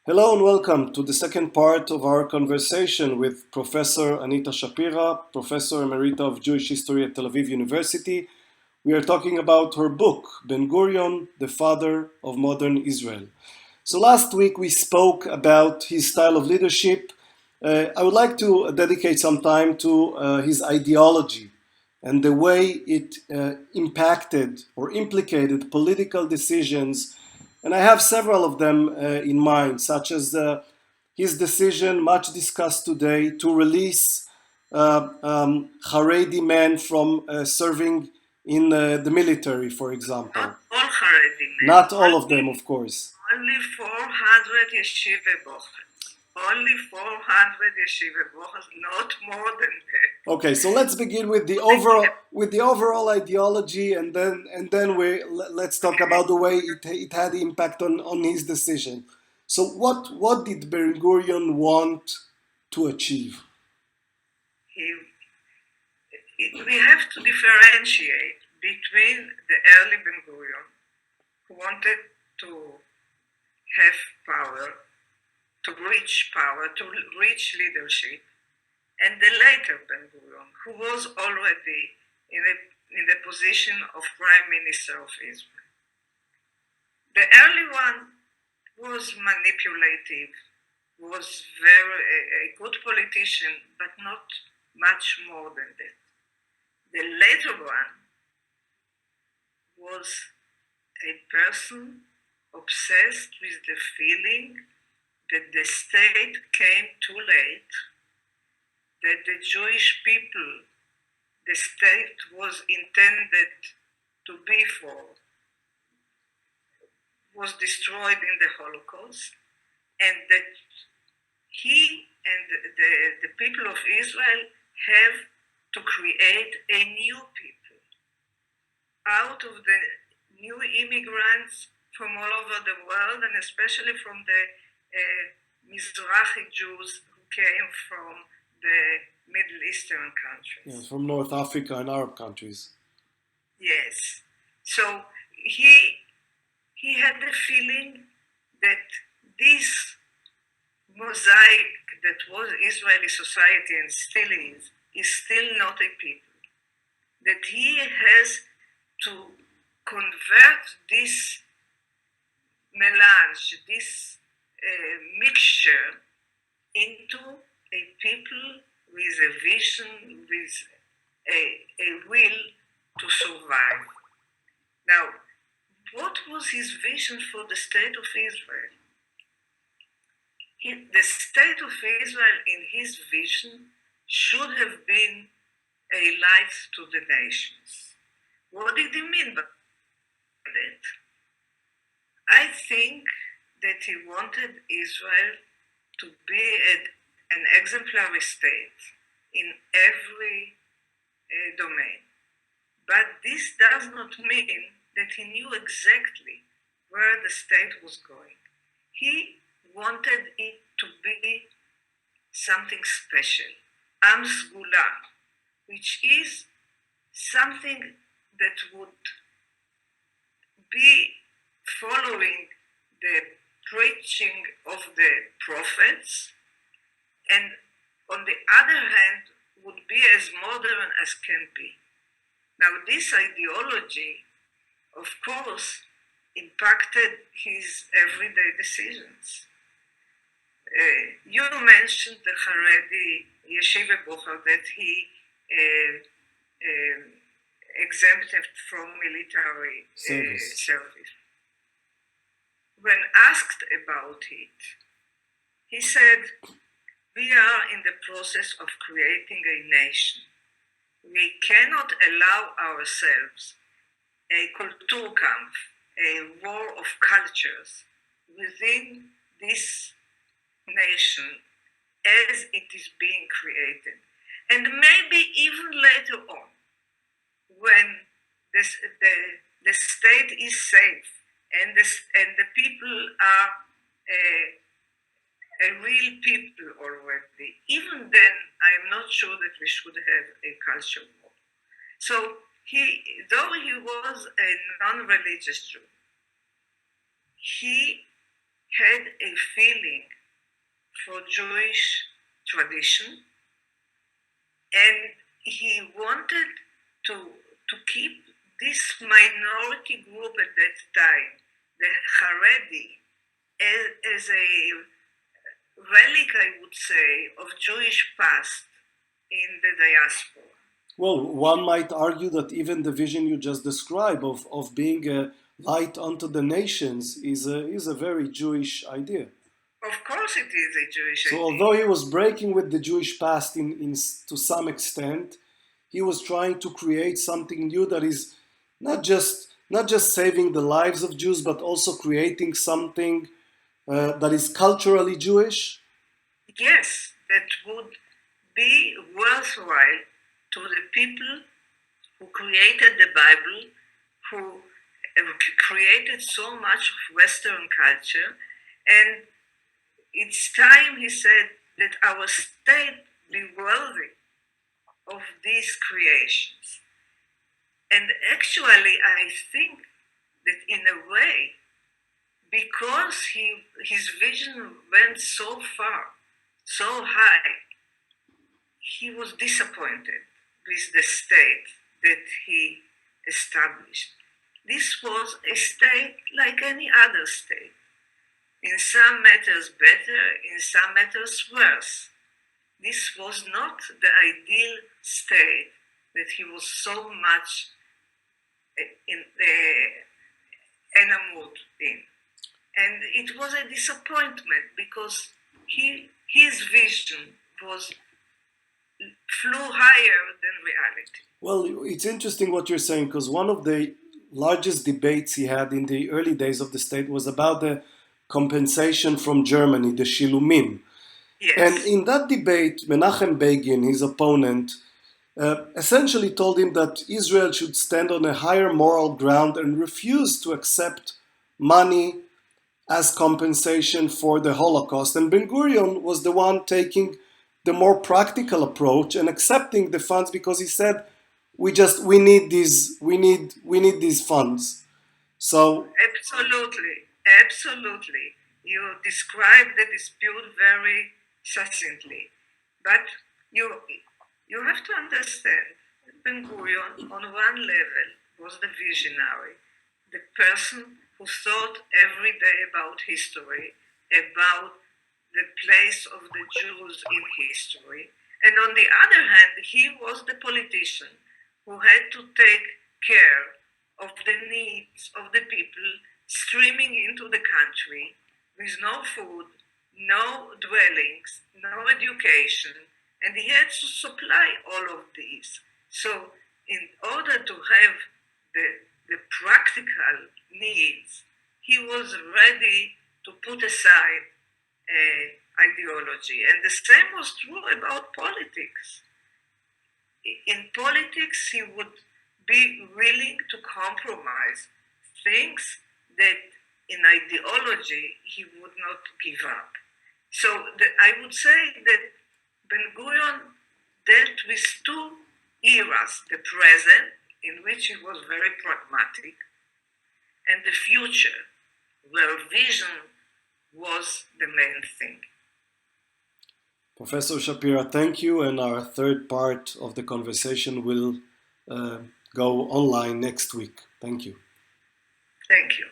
Hello and welcome to the second part of our conversation with Professor Anita Shapira, Professor Emerita of Jewish History at Tel Aviv University. We are talking about her book, Ben Gurion, the Father of Modern Israel. So last week we spoke about his style of leadership. I would like to dedicate some time to his ideology and the way it impacted or implicated political decisions. And I have several of them in mind, such as his decision, much discussed today, to release Haredi men from serving in the military, for example. Not all Haredi men. Not all of them, of course. Only 400 yeshiva bochers. Only 400 yeshiva bochers, not more than that. Okay, so let's begin with the overall ideology, and then let's talk about the way it had impact on his decision. So what did Ben Gurion want to achieve? We have to differentiate between the early Ben Gurion, who wanted to have power, to reach leadership, and the later Ben Gurion, who was already in the position of Prime Minister of Israel. The early one was manipulative, was a good politician, but not much more than that. The later one was a person obsessed with the feeling that the state came too late, that the Jewish people, the state was intended to be for, was destroyed in the Holocaust, and that he and the people of Israel have to create a new people out of the new immigrants from all over the world, and especially from the Mizrahi Jews who came from the Middle Eastern countries. Yes, from North Africa and Arab countries. Yes. So he had the feeling that this mosaic that was Israeli society and still is still not a people. That he has to convert this melange, this mixture, into a people with a vision, with a will to survive. Now, what was his vision for the state of Israel? The state of Israel, in his vision, should have been a light to the nations. What did he mean by that? I think that he wanted Israel to be an exemplary state in every domain. But this does not mean that he knew exactly where the state was going. He wanted it to be something special, Am Sgula, which is something that would be following the preaching of the prophets, and on the other hand, would be as modern as can be. Now, this ideology, of course, impacted his everyday decisions. You mentioned the Haredi yeshiva bocher that he exempted from military service. When asked about it, he said, "We are in the process of creating a nation. We cannot allow ourselves a Kulturkampf, a war of cultures within this nation as it is being created. And maybe even later on, when the state is safe and the people are a real people already, even then I am not sure that we should have a culture war." So though he was a non-religious Jew, he had a feeling for Jewish tradition, and he wanted to keep this minority group at that time, the Haredi, as a relic, I would say, of Jewish past in the diaspora. Well, one might argue that even the vision you just described of being a light unto the nations is a very Jewish idea. Of course it is a Jewish So idea. although he was breaking with the Jewish past to some extent, he was trying to create something new that is not just saving the lives of Jews, but also creating something that is culturally Jewish. Yes, that would be worthwhile to the people who created the Bible, who created so much of Western culture. And it's time, he said, that our state be worthy of these creations. And actually, I think that in a way, because his vision went so far, so high, he was disappointed with the state that he established. This was a state like any other state. In some matters better, in some matters worse. This was not the ideal state that he was so much enamored in. And it was a disappointment because his vision flew higher than reality. Well, it's interesting what you're saying, because one of the largest debates he had in the early days of the state was about the compensation from Germany, the Shilumim. Yes. And in that debate, Menachem Begin, his opponent, essentially told him that Israel should stand on a higher moral ground and refuse to accept money as compensation for the Holocaust. And Ben Gurion was the one taking the more practical approach and accepting the funds, because he said, we need these funds. So absolutely, you described the dispute very succinctly, but you have to understand that Ben Gurion, on one level, was the visionary, the person who thought every day about history, about the place of the Jews in history. And on the other hand, he was the politician who had to take care of the needs of the people streaming into the country with no food, no dwellings, no education, and he had to supply all of these. So in order to have the practical needs, he was ready to put aside ideology. And the same was true about politics. In politics, he would be willing to compromise things that in ideology he would not give up. So I would say that Ben Gurion dealt with two eras, the present, in which he was very pragmatic, and the future, where vision was the main thing. Professor Shapira, thank you, and our third part of the conversation will go online next week. Thank you. Thank you.